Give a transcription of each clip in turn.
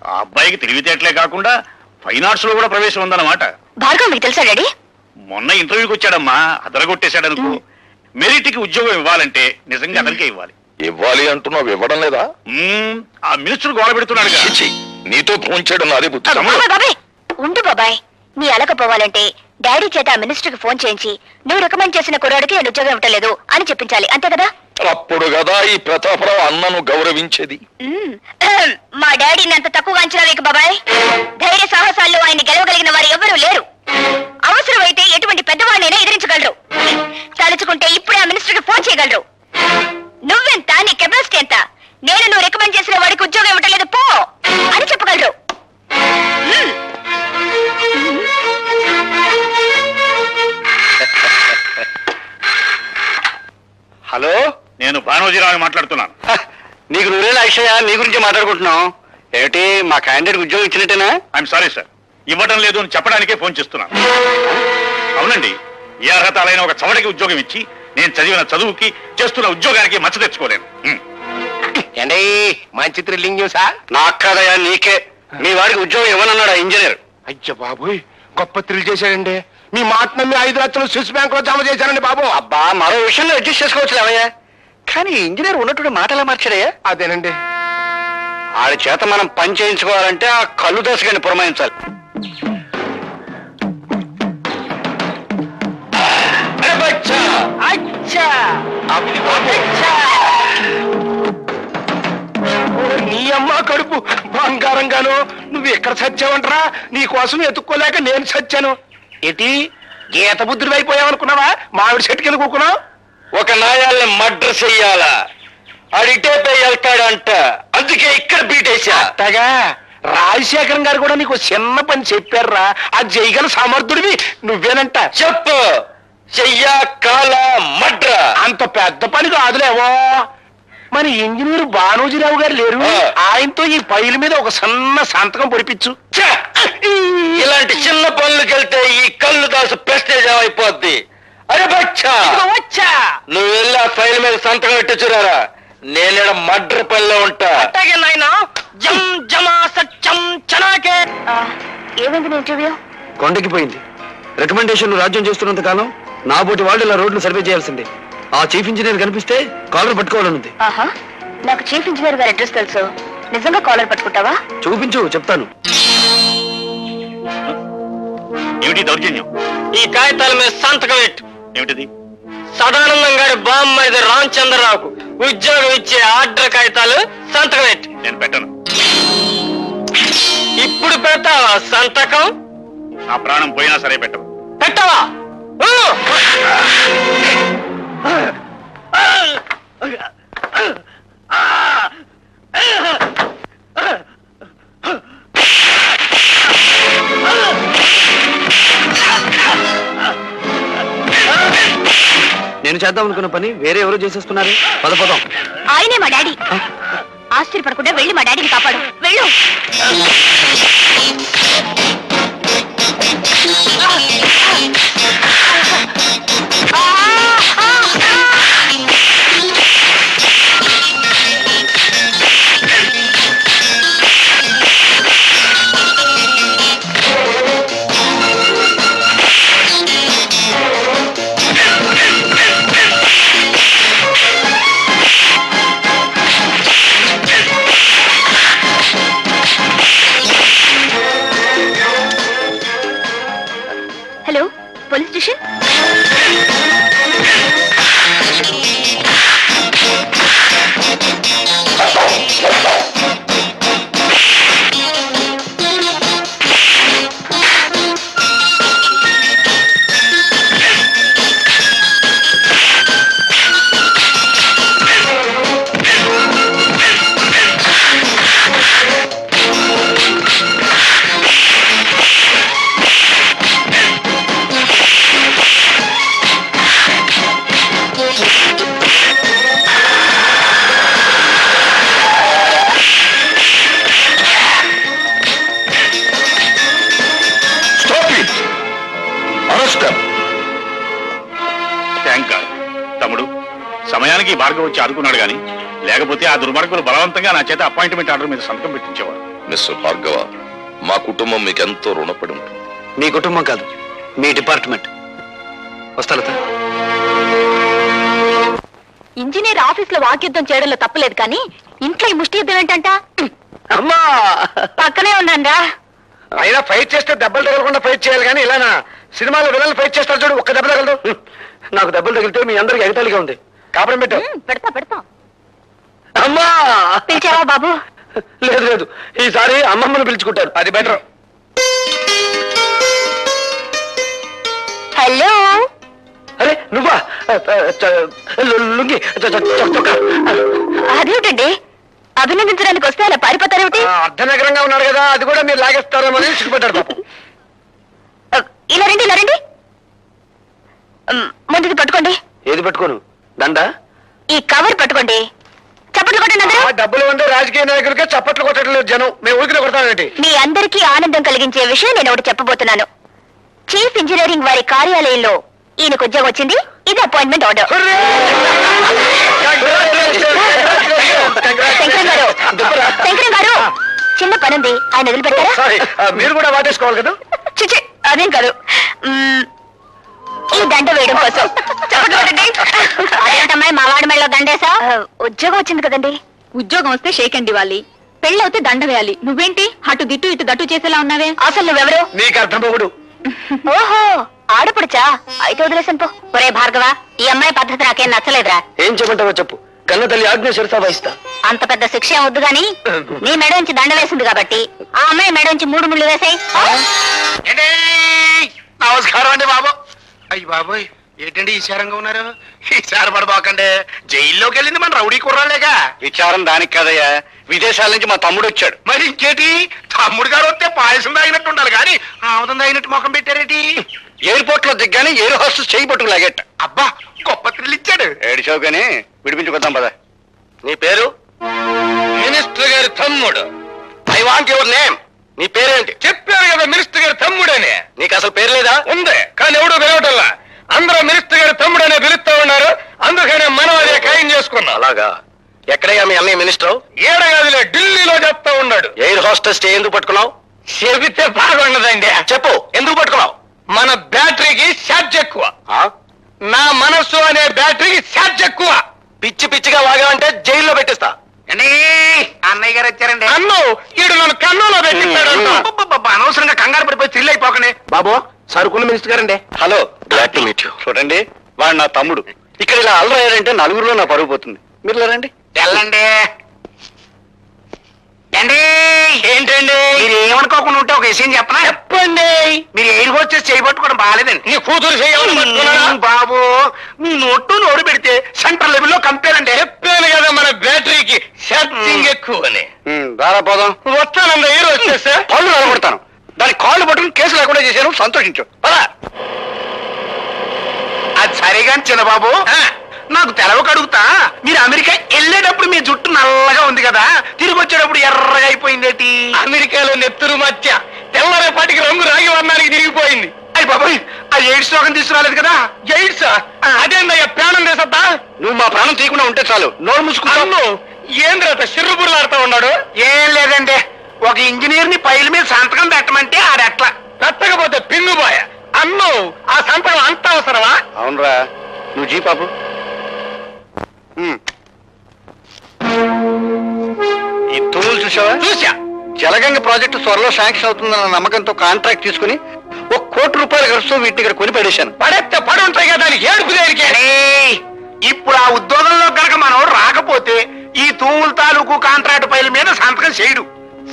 ఆ అబ్బాయికి తెలివితేటలే కాకుండా ఫైన్ ఆర్ట్స్ లో కూడా ప్రవేశం ఉందన్నమాట. భార్గవ్ మీకు తెలుసా డాడీ? మొన్న ఇంటర్వ్యూకి వచ్చాడమ్మా, అదరగొట్టేశాడనుకో. మెరిట్ కి ఉద్యోగం ఇవ్వాలంటే నిజంగా అతనికే ఇవ్వాలి. ఇవ్వాలి అంటున్నావు, ఇవ్వడం లేదా? ఆ మినిస్టర్ గోడ పెడుతున్నాడు. నీతో ఫోన్ చేయడం నాదే బుద్ధి. బాబాయ్ ఉండు బాబాయ్, నీ అలకపోవాలంటే డాడీ చేత ఆ మినిస్టర్ కి ఫోన్ చేయించి నువ్వు రికమెండ్ చేసిన కుర్రాడికి నేను ఉద్యోగం ఇవ్వలేదు అని చెప్పించాలి, అంతే కదా? అప్పుడు కదా ఈ ప్రతాపరావు అన్నను గౌరవించేది. మా డాడీని అంత తక్కువగా అంచనా వేయకు బాబాయ్. ధైర్య సాహసాల్లో ఆయన గెలవగలిగిన వారు ఎవరూ లేరు. అవసరమైతే ఎటువంటి పెద్దవాడినైనా ఎదిరించగలరు. తలుచుకుంటే ఇప్పుడే ఆ మినిస్టర్ కి ఫోన్ చేయగలరు. నువ్వెంత, నీ కెపాసిటీ ఎంత, నేను నువ్వు రికమెండ్ చేసిన వాడికి ఉద్యోగం ఇవ్వట్లేదు పో అని చెప్పగలరు. హలో, నేను భానోజీరావు మాట్లాడుతున్నాను. నీకు నువ్వేలా అక్షయ, నీ గురించి మాట్లాడుకుంటున్నాం. ఏమిటి, మా క్యాండిడేట్ ఉద్యోగం ఇచ్చినట్టేనా? ఐఎమ్ సారీ సార్, ఇవ్వడం లేదు అని చెప్పడానికే ఫోన్ చేస్తున్నాను. అవునండి, ఏ అర్హత అయిన ఒక చవడికి ఉద్యోగం ఇచ్చి నేను చదివిన చదువుకి చేస్తున్న ఉద్యోగానికి మచ్చ తెచ్చుకోలేను. ఏంటి మంచి థ్రిల్లింగ్ న్యూసా? నాకు కాదయా, నీకే. మీ వాడికి ఉద్యోగం ఇవ్వనన్నాడు ఆ ఇంజనీర్. అయ్య బాబోయ్, గొప్ప థ్రిల్ చేశాడండి. మీ మాట నమ్మి 5 లక్షలు స్విస్ బ్యాంక్ లో జమ చేశానండి బాబు. అబ్బా, మరో విషయంలో అడ్జస్ట్ చేసుకోవచ్చు లేవయ్యా. కానీ ఇంజనీర్ ఉన్నట్టు మాటలా మార్చాడయ్యా. అదేనండి, ఆడి చేత మనం పని చేయించుకోవాలంటే ఆ కళ్ళు దశగాని పురమాయించాలి. నీ అమ్మ కడుపు బంగారంగాను. నువ్వు ఎక్కడ చచ్చావంటరా? నీ కోసం ఎత్తుక్కోలేక నేను చచ్చాను. ఏంటి గీత బుద్ధుడు అయిపోయావనుకున్నావా? మామిడి చెట్టుకెళ్ళి కూకున్నావు. ఒక నాయాల్ని మర్డర్ చెయ్యాలా, అడిటే పోయి వెళ్తాడంట, అందుకే ఇక్కడ బీటేసా. అట్టగా రాజశేఖరం గారు కూడా నీకు చిన్న పని చెప్పారా? అది చేయగల సమర్థుడివి నువ్వేనంట. చెప్పు, చెయ్యా కాల మడ్ర. అంత పెద్ద పని కాదులేవో. మరి ఇంజనీర్ భానోజీరావు గారు లేరు, ఆయనతో ఈ ఫైల్ మీద ఒక సన్న సంతకం పొడిపించు. ఇలాంటి చిన్న పనులకెళ్తే ఈ కళ్ళు దాసు ప్రెస్టేజ్ అయిపోద్ది. అరే బచ్చా, వచ్చా నువ్వు వెళ్ళి ఆ ఫైల్ మీద సంతకం పెట్టించురారా. నేను మడ్ర పనిలో ఉంటా. అట్టాగే నాయనా. జం జమా సత్యం చనాకే. ఏమైంది ఇంటర్వ్యూ? కొండకి పోయింది. రికమెండేషన్లు రాజ్యం చేస్తున్నంత కాలం నా పోటీ వాళ్ళు ఇలా రోడ్లు సర్వే చేయాల్సిందే. ఆ చీఫ్ ఇంజనీర్ కనిపిస్తే కాలర్ పట్టుకోవాలనుంది. ఆహా, నాకు చీఫ్ ఇంజనీర్ గారి అడ్రస్ తెలుసు. నిజంగా కాలర్ పట్టుకుంటావా? చూపించు, చెప్తాను. ఏమిటి దౌర్జన్యం? ఈ కాగితాల మీద సంతకం పెట్టు. ఏమిటిది? సదానందం గారి బామ్మది రామచంద్రరావుకు ఉద్యోగం ఇచ్చే ఆర్డర్ కాగితాలు సంతకం పెట్టు. నేను పెట్టను. ఇప్పుడు పెడతావా సంతకం? నా ప్రాణం పోయినా సరే పెట్టను. పెట్టవా? నేను చేద్దాం అనుకున్న పని వేరే ఎవరో చేసేస్తున్నారు. పదపదం. ఆయనే మా డాడీ. ఆశ్చర్యపడకుండా వెళ్ళి మా డాడీని కాపాడు. వెళ్ళు. Hello, police station. Thank God. తమ్ముడు, సమయానికి భార్గవ్ వచ్చి ఆదుకున్నాడు గాని లేకపోతే ఆ దుర్మార్గులు బలవంతంగా నా చేత అపాయింట్మెంట్ ఆర్డర్ మీద సంతకం పెట్టించేవారు. మిస్టర్ భార్గవ, మా కుటుంబం మీకెంతో రుణపడి ఉంటుంది. మీ కుటుంబం కాదు, మీ డిపార్ట్మెంట్. వస్తా లత. ఇంజనీర్ ఆఫీస్ లో వాక్యుద్ధం చేయడంలో తప్పలేదు కానీ ఇంట్లో ఈ ముష్టి యుద్ధం ఏంటంట? అమ్మా పక్కనే ఉన్నాన్రా. అయినా ఫైట్ చేస్తే దెబ్బలు తగలకుండా ఫైట్ చేయాలి కానీ ఇలానా? సినిమాలో విలన్లు ఫైట్ చేస్తారు చూడు, ఒక్క దెబ్బ తగలదు. నాకు దెబ్బలు తగిలితే మీ అందరికి ఎగతాళిగా ఉంది. కాపురం పెట్టు. పెడతా. అమ్మా పిలిచావా బాబు? లేదు లేదు, ఈసారి అమ్మమ్మను పిలుచుకుంటారు, అది బెటర్. హలో. అరే నువ్వా? లుంగి చొక్కా. అదేమిటండి అభినందించడానికి వస్తే అలా పారిపోతారేమిటి? అర్ధనగరంగా ఉన్నారు కదా, అది కూడా మీరు లాగేస్తారేమో అని సిగ్గుపడ్డారు పాపం. ఇలా రండి. ముందుది పట్టుకోండి. ఏది పట్టుకోను? దండ? ఈ కవర్ పట్టుకోండి. చప్పట్లు కొట్టండి అందరూ. డబ్బులు ఉండే రాజకీయ నాయకులకే చప్పట్లు కొట్టట్లేదు జనం, మేము ఊరికి కొడతామేంటి? మీ అందరికీ ఆనందం కలిగించే విషయం నేను ఒకటి చెప్పబోతున్నాను. చీఫ్ ఇంజనీరింగ్ వారి కార్యాలయంలో ఈయనకు ఉద్యోగం వచ్చింది. ఇది అపాయింట్మెంట్ ఆర్డర్. శంకరం గారు చిన్న పనుంది, ఆయన వదిలిపెట్టారా? సారీ, మీరు కూడా వాటేసుకోవాలి కదా. చిచి అదేం కాదు. ఈ దండ వేయడం కోసం చప్పట్లు కొట్టండి. అదేంటమ్మాయి మా వాడి మెళ్ళలో దండేసా? ఉద్యోగం వచ్చింది కదండి. ఉద్యోగం వస్తే షేక్ అండ్ ఇవ్వాలి, పెళ్ళవుతే దండ వేయాలి. నువ్వేంటి అటు దిట్టు ఇటు దట్టు చేసేలా ఉన్నావే? అసలు నువ్వెవరు? నీకు అర్థం పోగుడు. ఓహో ఆడపడుచా? అయితే వదిలేసాను పో. ఒరే భార్గవ, ఈ అమ్మాయి పద్ధతి నాకేం నచ్చలేదురా. ఏం చెప్పంటావో చెప్పు, కన్న తల్లి ఆజ్ఞ శిరసా వహిస్తా. అంత పెద్ద శిక్ష ఏం వద్దు గాని నీ మెడ నుంచి దండ వేసింది కాబట్టి ఆ అమ్మాయి మెడ నుంచి 3 ముళ్ళు వేసాయి. నమస్కారం అండి బాబు. అయ్యి బాబోయ్, ఏంటండి ఈశారంగా ఉన్నారు? ఈసారి పడబాకండి, జైల్లోకి వెళ్ళింది మన రౌడీ కుర్రాలేగా. విచారం దానికి కదయ్యా, విదేశాల నుంచి మా తమ్ముడు వచ్చాడు. మరి ఇంకేటి, తమ్ముడు గారు వస్తే పాయసం తాగినట్టు ఉండాలి కానీ ఆముదం తాగినట్టు ముఖం పెట్టారేటి? ఎయిర్పోర్ట్ లో దిగ్గానే ఎయిర్ హోస్టెస్ చేయి పట్టుకు లాగేట. అబ్బా గొప్ప థ్రిల్ ఇచ్చాడు. ఏడిచావు కానీ విడిపించుకొద్దాం పద. నీ పేరు? మినిస్టర్ గారి తమ్ముడు. I want your name. నీ పేరేంటి? చెప్పారు కదా మినిస్టర్ గారి తమ్ముడని. నీకు అసలు పేరు లేదా? ఉంది, కానీ ఎవడు పిలవటల్లా. అందరూ మినిస్టర్ గారి తమ్ముడనే పిలుస్తా ఉన్నారు, అందుకనే మనం అదే ఖాయం చేసుకున్నాం. అలాగా? ఎక్కడయ్యా మీ అన్నయ్య మినిస్టర్? ఏడగాదిలే ఢిల్లీలో చెప్తా ఉన్నాడు. ఎయిర్ హోస్టెస్ ఎందుకు పట్టుకున్నావు? చెబితే బాగుండదండి. చెప్పు, ఎందుకు పట్టుకున్నావు? మన బ్యాటరీకి ఛార్జ్ ఎక్కువ. ఆ? నా మనస్సు అనే బ్యాటరీకి ఛార్జ్ ఎక్కువ. పిచ్చి పిచ్చిగా వాగావంటే జైల్లో పెట్టిస్తా. అన్నయ్య గారు వచ్చారండి. అన్ను ఈడు నన్ను కన్నులో పెట్టిస్తాడు. అనవసరంగా కంగారు పడిపోయి థ్రిల్ అయిపోకండి. బాబు సరుకున్న మినిస్టర్ గారండి. Hello, glad to meet you. చూడండి, వాడు నా తమ్ముడు. ఇక్కడ ఇలా అల్లరయ్యారంటే నలుగురిలో నా పరుగు పోతుంది. మీరు రండి. తెల్లండి. ఏంటండి? మీరు ఏమనుకోకుండా ఉంటే ఒక విషయం చెప్పనా? చెప్పండి. మీరు ఎయిర్ హోస్టెస్ చేయబట్టుకోవడం బాగాలేదండి. నీ కూతురు చేయాలి బాబు, మీ నోటు పెడితే సెంట్రల్ లెవెల్లో కంపేర్ అండి. చెప్పాను కదా మన బ్యాటరీకి ఛార్జింగ్ ఎక్కువ అని. దారా పోదాం. వస్తానంద హీరో వచ్చేస్తే పళ్ళు నిలబడతాను. దాని కాళ్ళు పట్టుకుని కేసు లేకుండా చేశాను, సంతోషించు. అది సరేగాని చిన్నబాబు, నాకు తెలవక అడుగుతా, మీరు అమెరికా వెళ్ళేటప్పుడు మీ జుట్టు నల్లగా ఉంది కదా, తిరిగి వచ్చేటప్పుడు ఎర్రగా అయిపోయిందేటి? అమెరికాలో నెత్తురు మధ్య తెల్లరేపాటికి రంగు రాగి వర్ణానికి తిరిగిపోయింది. అయ్యి బాబాయ్, ఆ ఎయిడ్స్ రోగం తీసుకురాలేదు కదా? ఎయిడ్స్ అదేందయ్యా ప్రాణం చేసత్తా? నువ్వు మా ప్రాణం తీయకుండా ఉంటే చాలు. నోరు మూసుకున్నాను. ఏంద్రత సిర్రుబుర్లాడుతా ఉన్నాడు? ఏం లేదండి, ఒక ఇంజనీర్ ని పైల మీద సంతకం పెట్టమంటే ఆడెట్లా పెట్టకపోతే పిన్నుబాయ. అన్ను ఆ సంతకం అంత అవసరమా? అవునరా, నువ్వు జీ పాపు. ఈ తూములు చూసావా? చూసా. జలగంగ ప్రాజెక్టు త్వరలో శాంక్షన్ అవుతుందన్న నమ్మకంతో కాంట్రాక్ట్ తీసుకుని ₹1 కోటి ఖర్చుతో వీటిని ఇక్కడ కొని పడేశాను. పడేస్తే పడి ఉంటాయి కదా, దానికి ఏడుపు దేనికే? ఇప్పుడు ఆ ఉద్యోగంలో కనుక మనోడు రాకపోతే ఈ తూముల తాలూకు కాంట్రాక్ట్ పైల మీద సంతకం చేయడు.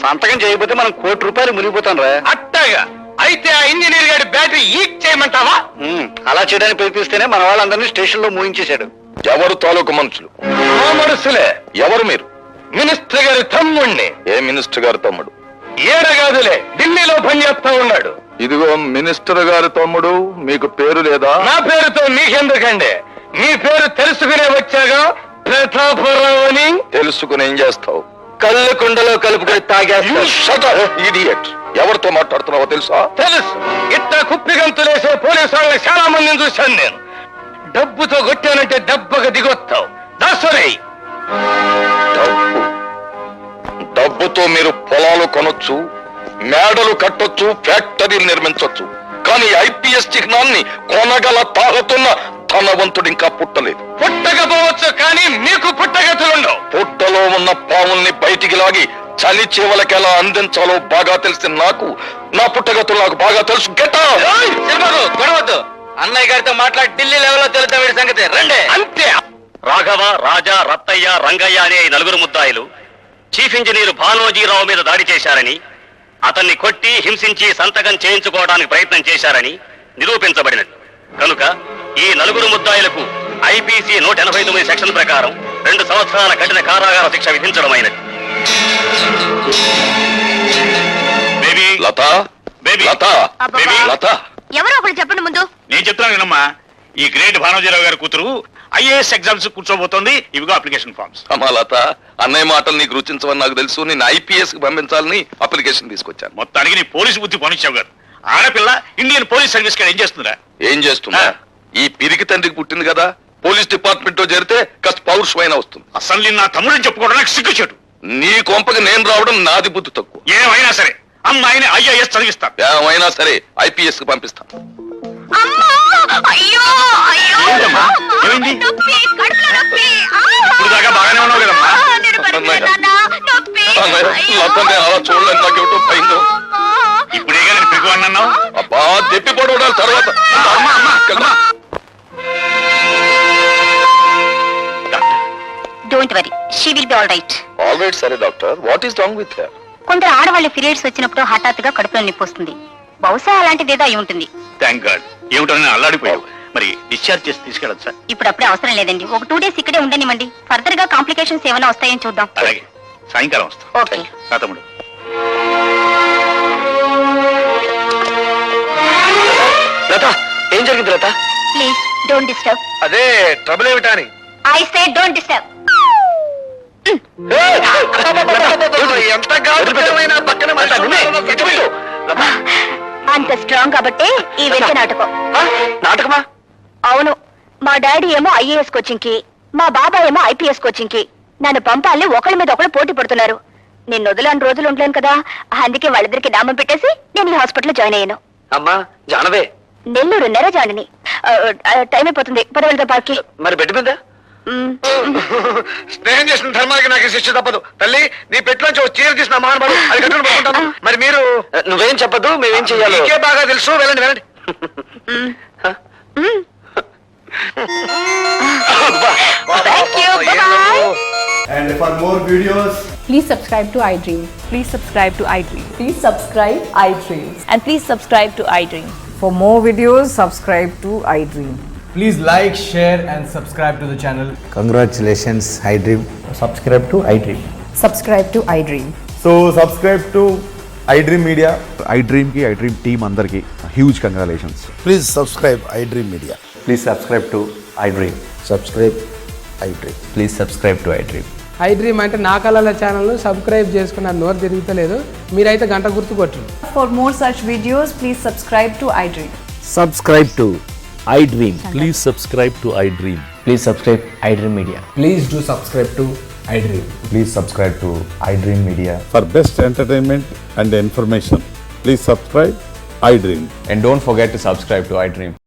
సంతకం చేయకపోతే మనం ₹1 కోటి మునిగిపోతాం రా. అట్టగా అయితే ఆ ఇంజనీర్ గారి బ్యాటరీ ఈక్ చేయమంటావా? అలా చేయడానికి ప్రయత్నిస్తేనే మన వాళ్ళందరినీ స్టేషన్ లో మూయించేశాడు. ఎవరు తాలూకు మనుషులు? ఆ మనుషులే. ఎవరు మీరు? మినిస్టర్ గారి తమ్ముణ్ణి. ఏ మినిస్టర్ గారి తమ్ముడు? ఏడగాదులే, ఢిల్లీలో పనిచేస్తా ఉన్నాడు. ఇదిగో మినిస్టర్ గారి తమ్ముడు, మీకు పేరు లేదా? నా పేరుతో మీకెందుకండి? మీ పేరు తెలుసుకునే వచ్చాగా, ప్రతాపరావు అని. తెలుసుకుని ఏం చేస్తావు? కళ్ళు కుండలో కలుపుకొని తాగేస్తా. ఇడియట్. ఎవరితో మాట్లాడుతున్నావో తెలుసా? తెలుసు. ఇట్లా కుప్పిగంతులేసే పోలీసు వాళ్ళని చాలా మందిని చూశాను నేను. డబ్బుతో కొట్టానంటే దెబ్బగా దిగొస్తావు. దాసరే డబ్బు డబ్బుతో మీరు పొలాలు కొనొచ్చు, మేడలు కట్టొచ్చు, ఫ్యాక్టరీలు నిర్మించొచ్చు. కానీ ఐపీఎస్ చిహ్నాన్ని కొనగల తాగుతున్న ధనవంతుడు ఇంకా పుట్టలేదు. పుట్టకపోవచ్చు కానీ మీకు పుట్టగతులుండవు. పుట్టలో ఉన్న పాముల్ని బయటికి లాగి చలి చేవలకి ఎలా అందించాలో బాగా తెలిసిన నాకు నా పుట్టగతులు నాకు బాగా తెలుసు. గొడవద్దు. అన్నయ్య గారితో మాట్లాడి ఢిల్లీ లెవెల్లో తెలుద్దాం వీడి సంగతి. రండి. అంతే. రాఘవ, రాజా, రత్తయ్య, రంగయ్య అనే ఈ నలుగురు ముద్దాయిలు చీఫ్ ఇంజనీర్ భానోజీరావు మీద దాడి చేశారని, అతన్ని కొట్టి హింసించి సంతకం చేయించుకోవడానికి ప్రయత్నం చేశారని నిరూపించబడినది. కనుక ఈ నలుగురు ముద్దాయిలకు ఐపీసీ 189 సెక్షన్ ప్రకారం 2 సంవత్సరాల కఠిన కారాగార శిక్ష విధించడమైనది. బేబీ లత, బేబీ లత, అబ్బబ్బా. లత, ఎవరో ఒకరు చెప్పండి ముందు. నేను చెప్తున్నాను వినమ్మా. ఈ గ్రేట్ భానోజీరావు గారి కూతురు ఐఏఎస్ ఎగ్జామ్స్ కూర్చోబోతోంది. ఇవిగో అప్లికేషన్ ఫార్మ్స్. అమ్మా లత, అన్నయ్య మాటలు నీకు రుచించవని నాకు తెలుసు. నేను ఐపీఎస్ కి పంపించాలని అప్లికేషన్ తీసుకొచ్చాను. మొత్తానికి నీ పోలీసు బుద్ధి పనిచ్చావు గారు. ఆడపిల్ల ఇండియన్ పోలీస్ సర్వీస్ కాడ ఏం చేస్తుందా? ఏం చేస్తున్నా? ఈ పిరికి తండ్రికి పుట్టింది కదా, పోలీస్ డిపార్ట్మెంట్ లో చేరితే కాస్త పౌరుషమైన వస్తుంది. అసలు నిన్న నా తమ్ముడిని చెప్పుకోవడం నాకు సిగ్గుచేటు. నీ కొంపకి నేను రావడం నాది బుద్ధి తక్కువ. ఏమైనా సరే అమ్మాయిని ఐఏఎస్ చదివిస్తాను. ఏమైనా సరే ఐపీఎస్ కి పంపిస్తాను. అమ్మా! అయ్యో! అయ్యో! ఏంటమ్మా? ఏమైంది? నొప్పి, కడుపులో నొప్పి. ఆ! ఇప్పుడు దాకా బాగానే ఉన్నావు కదమ్మా. నేను పడిపోయాను, నాన్న. నొప్పి. అన్నయ్య, అయ్యో! లతని అలా చూడలేను, నాకేమిటో భయంగా ఉంది. అమ్మా! ఇప్పుడేగా నేను పిగువాడిని అన్నావు. అబ్బా, దెప్పి పడవడాలి తర్వాత. కదమ్మా. Don't worry, she will be all right. All right. సరే doctor, what is wrong with her? కొందరు ఆడవాళ్ళ పీరియడ్స్ వచ్చినప్పుడు హఠాత్తుగా కడుపులో నొప్పి వస్తుంది. బహుశా అలాంటిదేదో అయి ఉంటుంది. Thank God. ఏమిటో నేను అల్లాడిపోయావు. మరి డిశ్చార్జ్ చేసి తీసుకెళ్ళొచ్చా? ఇప్పుడప్పుడే అవసరం లేదండి. ఒక 2 days ఇక్కడే ఉండనివ్వండి. ఫర్దర్ గా కాంప్లికేషన్స్ ఏమైనా వస్తాయని చూద్దాం. అలాగే, సాయంకాలం వస్తా. ఓకే. నా తమ్ముడు. లత, ఏం జరిగింది లత? Please don't disturb. అదే ట్రబుల్ ఏమిటా అని. I say don't disturb. ఎంత గాఢమైన పక్కన అంత స్ట్రాంగ్ కాబట్టి ఈ వెంట నాటకం. నాటకమా? అవును. మా డాడీ ఏమో ఐఏఎస్ కోచింగ్ కి, మా బాబాయ్ ఏమో ఐపీఎస్ కోచింగ్ కి నన్ను పంపాలని ఒకళ్ళ మీద ఒకళ్ళు పోటీ పడుతున్నారు. నేను వదిలేని రోజులు ఉండలేను కదా, అందుకే వాళ్ళిద్దరికి నామం పెట్టేసి నేను ఈ హాస్పిటల్లో జాయిన్ అయ్యాను. అమ్మా జానవే, నెల్లూరు నెరజాడిని. టైం అయిపోతుంది, పదవెళ్తా పార్కి. మరి బెడ్ మీద స్నేహం చేసిన ధర్మానికి నాకు ఈ శిక్ష తప్పదు. తల్లి, నీ పెట్టులోంచి ఒక చీర తీసిన మహానుభావుడు అది కట్టుకుని పడుకుంటాను. మరి మీరు నువ్వేం చెప్పదు, మేమేం చెయ్యాలి? నీకే బాగా తెలుసు. వెళ్ళండి వెళ్ళండి. Thank you. Bye-bye. And for more videos, Please subscribe to iDream. Please subscribe to iDream. Please subscribe iDream. And please subscribe to iDream. For more videos, subscribe to iDream. please like, share, and subscribe to the channel. Congratulations, iDream. Subscribe to iDream. Subscribe to iDream. So subscribe to iDream Media. iDream ki iDream team andarki huge congratulations. Please subscribe iDream Media. Please subscribe to iDream. Subscribe iDream. Please subscribe to iDream. iDream అంటే నా కళల ఛానల్ను subscribe చేసుకున్న నోరు తిరుగుతలేదు. మీరైతే గంట గుర్తు కొట్టండి. For more such videos, please subscribe to iDream. Subscribe to iDream. Please subscribe to iDream. Please subscribe iDream Media. Please do subscribe to iDream. Please subscribe to iDream Media. For best entertainment and information, please subscribe iDream. And don't forget to subscribe to iDream.